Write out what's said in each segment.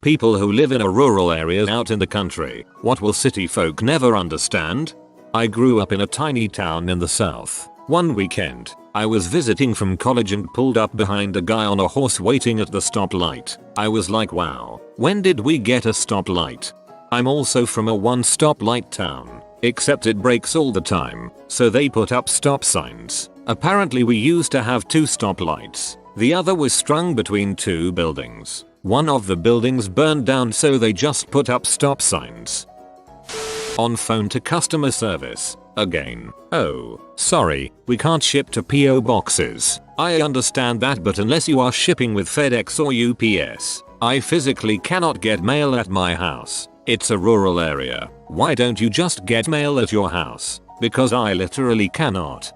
People who live in a rural area out in the country. What will city folk never understand? I grew up in a tiny town in the south. One weekend, I was visiting from college and pulled up behind a guy on a horse waiting at the stoplight. I was like, wow, when did we get a stoplight? I'm also from a one stoplight town, except it breaks all the time, so they put up stop signs. Apparently we used to have 2 stoplights. The other was strung between 2 buildings. One of the buildings burned down, so they just put up stop signs. On phone to customer service. Again. Oh, sorry, we can't ship to PO boxes. I understand that, but unless you are shipping with FedEx or UPS, I physically cannot get mail at my house. It's a rural area. Why don't you just get mail at your house? Because I literally cannot.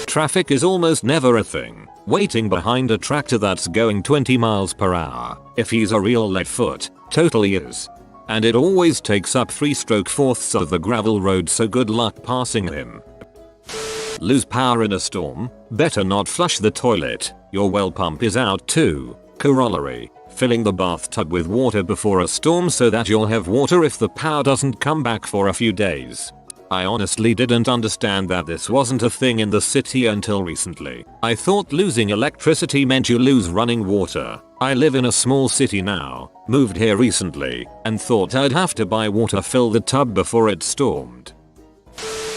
Traffic is almost never a thing. Waiting behind a tractor that's going 20 miles per hour. If he's a real lead-foot, totally is. And it always takes up 3/4 of the gravel road, so good luck passing him. Lose power in a storm? Better not flush the toilet. Your well pump is out too. Corollary. Filling the bathtub with water before a storm so that you'll have water if the power doesn't come back for a few days. I honestly didn't understand that this wasn't a thing in the city until recently. I thought losing electricity meant you lose running water. I live in a small city now, moved here recently, and thought I'd have to buy water fill the tub before it stormed.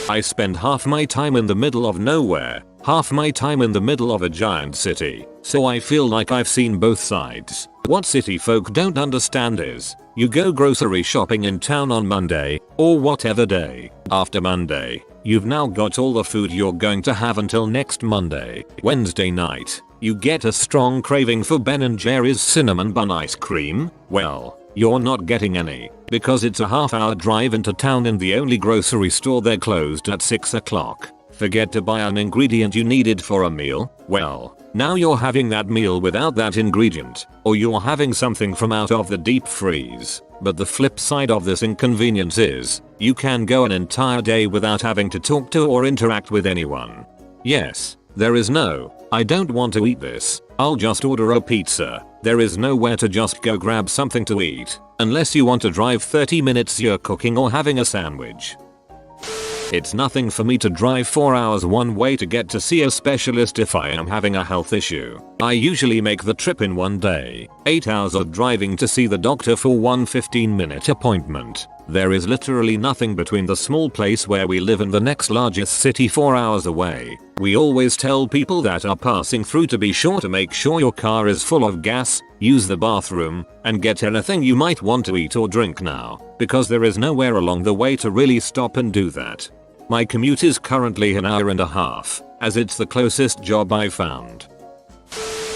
I spend half my time in the middle of nowhere, half my time in the middle of a giant city, so I feel like I've seen both sides. What city folk don't understand is, you go grocery shopping in town on Monday, or whatever day. After Monday, you've now got all the food you're going to have until next Monday. Wednesday night, you get a strong craving for Ben & Jerry's cinnamon bun ice cream. Well, you're not getting any, because it's a half-hour drive into town and the only grocery store there closed at 6 o'clock. Forget to buy an ingredient you needed for a meal? Well, now you're having that meal without that ingredient, or you're having something from out of the deep freeze. But the flip side of this inconvenience is, you can go an entire day without having to talk to or interact with anyone. Yes, there is no, I don't want to eat this, I'll just order a pizza. There is nowhere to just go grab something to eat, unless you want to drive 30 minutes you're cooking or having a sandwich. It's nothing for me to drive 4 hours one way to get to see a specialist if I am having a health issue. I usually make the trip in one day. 8 hours of driving to see the doctor for one 15-minute appointment. There is literally nothing between the small place where we live and the next largest city 4 hours away. We always tell people that are passing through to be sure to make sure your car is full of gas, use the bathroom, and get anything you might want to eat or drink now, because there is nowhere along the way to really stop and do that. My commute is currently an hour and a half, as it's the closest job I've found.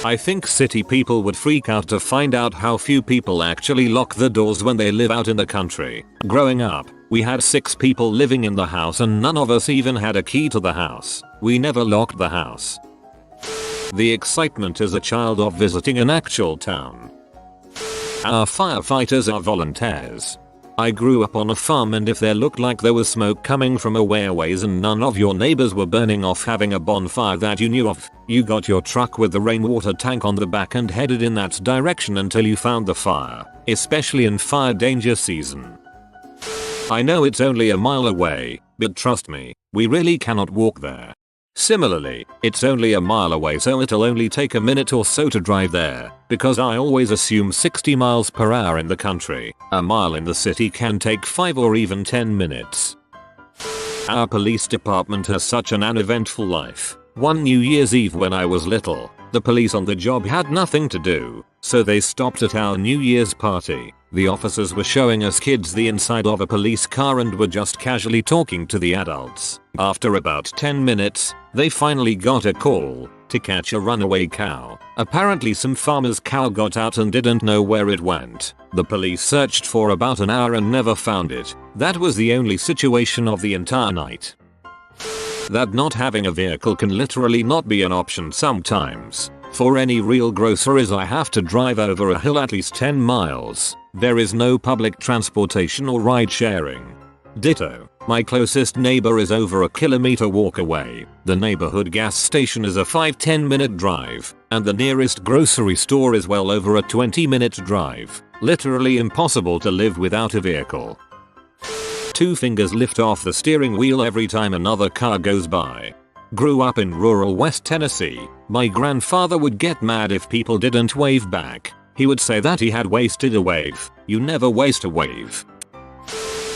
I think city people would freak out to find out how few people actually lock the doors when they live out in the country. Growing up, we had 6 people living in the house and none of us even had a key to the house. We never locked the house. The excitement as a child of visiting an actual town. Our firefighters are volunteers. I grew up on a farm, and if there looked like there was smoke coming from a ways and none of your neighbors were burning off having a bonfire that you knew of, you got your truck with the rainwater tank on the back and headed in that direction until you found the fire, especially in fire danger season. I know it's only a mile away, but trust me, we really cannot walk there. Similarly, it's only a mile away, so it'll only take a minute or so to drive there, because I always assume 60 miles per hour in the country. A mile in the city can take 5 or even 10 minutes. Our police department has such an uneventful life. One New Year's Eve when I was little, the police on the job had nothing to do, so they stopped at our New Year's party. The officers were showing us kids the inside of a police car and were just casually talking to the adults. After about 10 minutes, they finally got a call to catch a runaway cow. Apparently some farmer's cow got out and didn't know where it went. The police searched for about an hour and never found it. That was the only situation of the entire night. That not having a vehicle can literally not be an option sometimes. For any real groceries I have to drive over a hill at least 10 miles. There is no public transportation or ride sharing. Ditto. My closest neighbor is over a kilometer walk away. The neighborhood gas station is a 5-10 minute drive. and the nearest grocery store is well over a 20-minute drive. Literally impossible to live without a vehicle. 2 fingers lift off the steering wheel every time another car goes by. Grew up in rural West Tennessee. My grandfather would get mad if people didn't wave back. He would say that he had wasted a wave. You never waste a wave.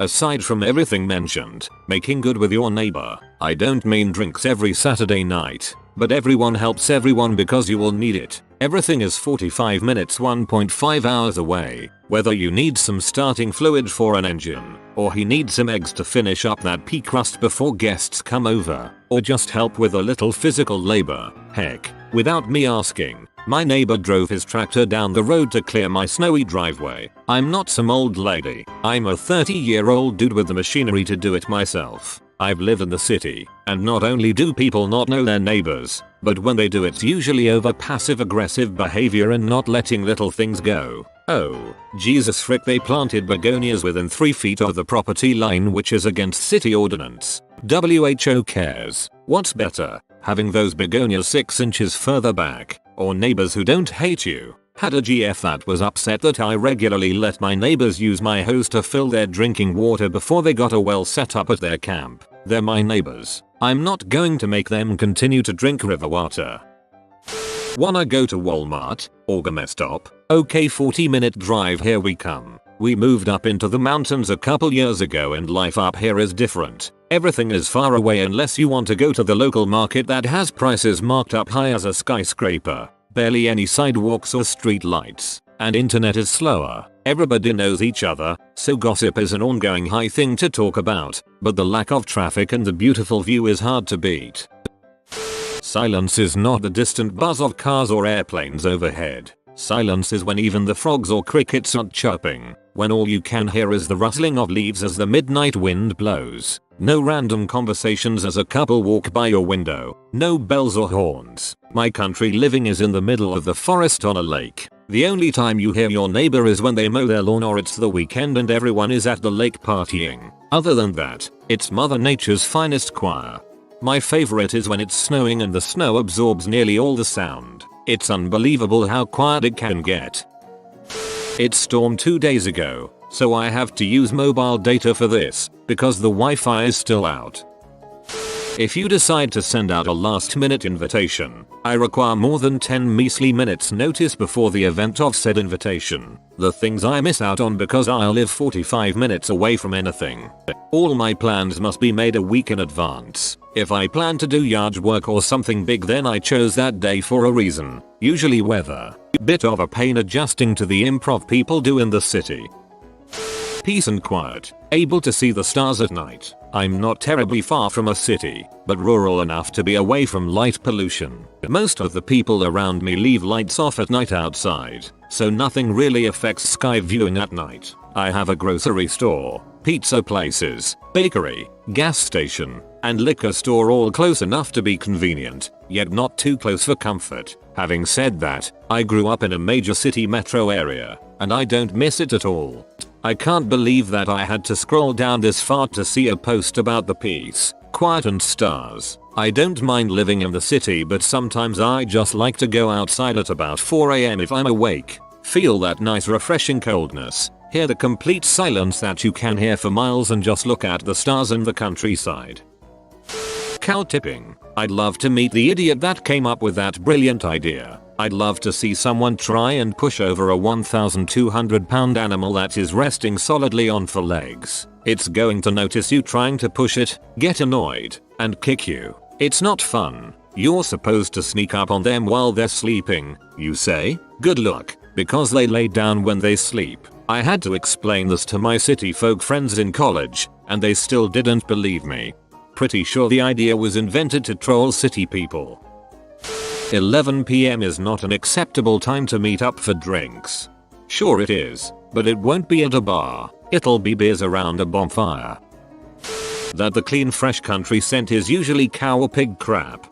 Aside from everything mentioned, making good with your neighbor, I don't mean drinks every Saturday night, but everyone helps everyone because you will need it. Everything is 45 minutes 1.5 hours away, whether you need some starting fluid for an engine, or he needs some eggs to finish up that pea crust before guests come over, or just help with a little physical labor. Heck, without me asking, my neighbor drove his tractor down the road to clear my snowy driveway. I'm not some old lady. I'm a 30-year-old dude with the machinery to do it myself. I've lived in the city, and not only do people not know their neighbors, but when they do it's usually over passive-aggressive behavior and not letting little things go. Oh, Jesus frick, they planted begonias within 3 feet of the property line, which is against city ordinance. WHO cares. What's better, having those begonias 6 inches further back, or neighbors who don't hate you? Had a GF that was upset that I regularly let my neighbors use my hose to fill their drinking water before they got a well set up at their camp. They're my neighbors. I'm not going to make them continue to drink river water. Wanna go to Walmart? Or Stop? Okay, 40-minute drive, here we come. We moved up into the mountains a couple years ago and life up here is different. Everything is far away unless you want to go to the local market that has prices marked up high as a skyscraper. Barely any sidewalks or street lights, and internet is slower. Everybody knows each other, so gossip is an ongoing high thing to talk about, but the lack of traffic and the beautiful view is hard to beat. Silence is not the distant buzz of cars or airplanes overhead. Silence is when even the frogs or crickets aren't chirping, when all you can hear is the rustling of leaves as the midnight wind blows. No random conversations as a couple walk by your window. No bells or horns. My country living is in the middle of the forest on a lake. The only time you hear your neighbor is when they mow their lawn or it's the weekend and everyone is at the lake partying. Other than that, it's Mother Nature's finest choir. My favorite is when it's snowing and the snow absorbs nearly all the sound. It's unbelievable how quiet it can get. It stormed 2 days ago, so I have to use mobile data for this, because the Wi-Fi is still out. If you decide to send out a last-minute invitation, I require more than 10 measly minutes notice before the event of said invitation. The things I miss out on because I live 45 minutes away from anything. All my plans must be made a week in advance. If I plan to do yard work or something big, then I chose that day for a reason, usually weather. Bit of a pain adjusting to the improv people do in the city. Peace and quiet, able to see the stars at night. I'm not terribly far from a city, but rural enough to be away from light pollution. Most of the people around me leave lights off at night outside, so nothing really affects sky viewing at night. I have a grocery store, pizza places, bakery, gas station, and liquor store all close enough to be convenient, yet not too close for comfort. Having said that, I grew up in a major city metro area, and I don't miss it at all. I can't believe that I had to scroll down this far to see a post about the peace, quiet and stars. I don't mind living in the city, but sometimes I just like to go outside at about 4 AM if I'm awake, feel that nice refreshing coldness, hear the complete silence that you can hear for miles and just look at the stars and the countryside. Cow tipping. I'd love to meet the idiot that came up with that brilliant idea. I'd love to see someone try and push over a 1,200 pound animal that is resting solidly on 4 legs. It's going to notice you trying to push it, get annoyed, and kick you. It's not fun. You're supposed to sneak up on them while they're sleeping, you say? Good luck, because they lay down when they sleep. I had to explain this to my city folk friends in college, and they still didn't believe me. Pretty sure the idea was invented to troll city people. 11 PM is not an acceptable time to meet up for drinks. Sure it is, but it won't be at a bar, it'll be beers around a bonfire. That the clean fresh country scent is usually cow or pig crap.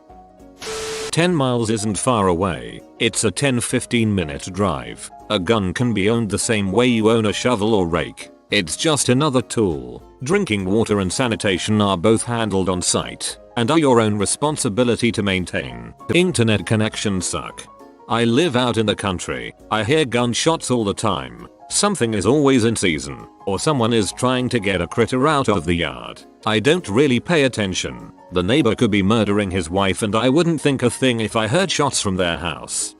10 miles isn't far away, it's a 10-15 minute drive. A gun can be owned the same way you own a shovel or rake. It's just another tool. Drinking water and sanitation are both handled on site and are your own responsibility to maintain. Internet connections suck. I live out in the country. I hear gunshots all the time. Something is always in season, or someone is trying to get a critter out of the yard. I don't really pay attention. The neighbor could be murdering his wife and I wouldn't think a thing if I heard shots from their house.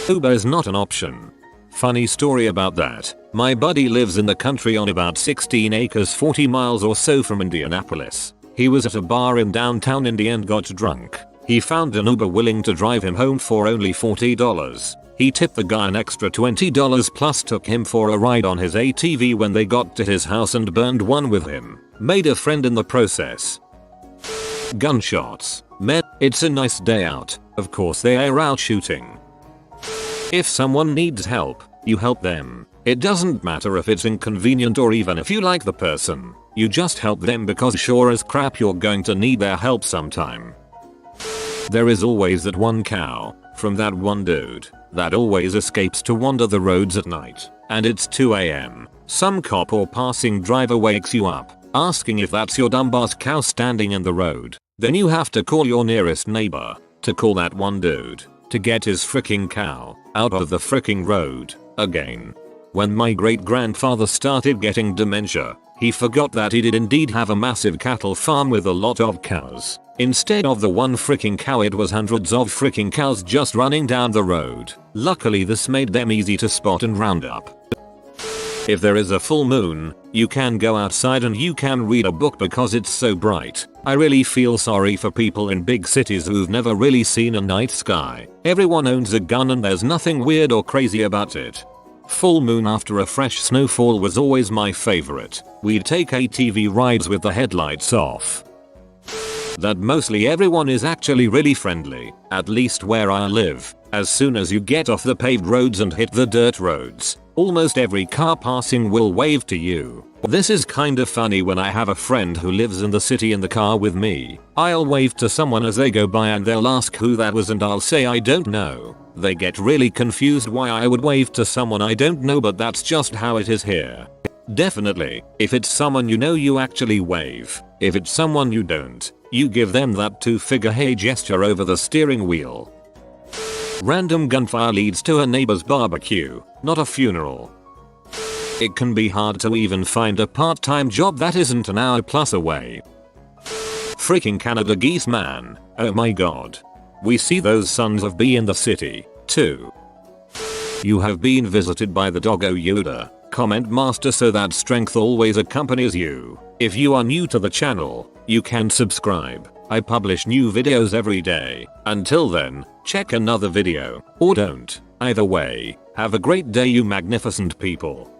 Uber is not an option. Funny story about that. My buddy lives in the country on about 16 acres 40 miles or so from Indianapolis. He was at a bar in downtown Indy and got drunk. He found an Uber willing to drive him home for only $40. He tipped the guy an extra $20 plus took him for a ride on his ATV when they got to his house and burned one with him. Made a friend in the process. Gunshots. Men, it's a nice day out. Of course they are out shooting. If someone needs help, you help them. It doesn't matter if it's inconvenient or even if you like the person. You just help them because sure as crap you're going to need their help sometime. There is always that one cow from that one dude that always escapes to wander the roads at night. And it's 2 AM. Some cop or passing driver wakes you up, asking if that's your dumbass cow standing in the road. Then you have to call your nearest neighbor to call that one dude to get his freaking cow out of the freaking road again. When my great grandfather started getting dementia, he forgot that he did indeed have a massive cattle farm with a lot of cows. Instead of the one freaking cow, it was hundreds of freaking cows just running down the road. Luckily this made them easy to spot and round up. If there is a full moon, you can go outside and you can read a book because it's so bright. I really feel sorry for people in big cities who've never really seen a night sky. Everyone owns a gun and there's nothing weird or crazy about it. Full moon after a fresh snowfall was always my favorite. We'd take ATV rides with the headlights off. That mostly everyone is actually really friendly, at least where I live. As soon as you get off the paved roads and hit the dirt roads, almost every car passing will wave to you. This is kinda funny when I have a friend who lives in the city in the car with me. I'll wave to someone as they go by and they'll ask who that was and I'll say I don't know. They get really confused why I would wave to someone I don't know, but that's just how it is here. Definitely, if it's someone you know you actually wave. If it's someone you don't, you give them that two-figure hey gesture over the steering wheel. Random gunfire leads to a neighbor's barbecue, not a funeral. It can be hard to even find a part-time job that isn't an hour plus away. Freaking Canada geese, man. Oh my god. We see those sons of B in the city, too. You have been visited by the doggo Yoda. Comment master so that strength always accompanies you. If you are new to the channel, you can subscribe. I publish new videos every day. Until then, check another video, or don't. Either way, have a great day you magnificent people.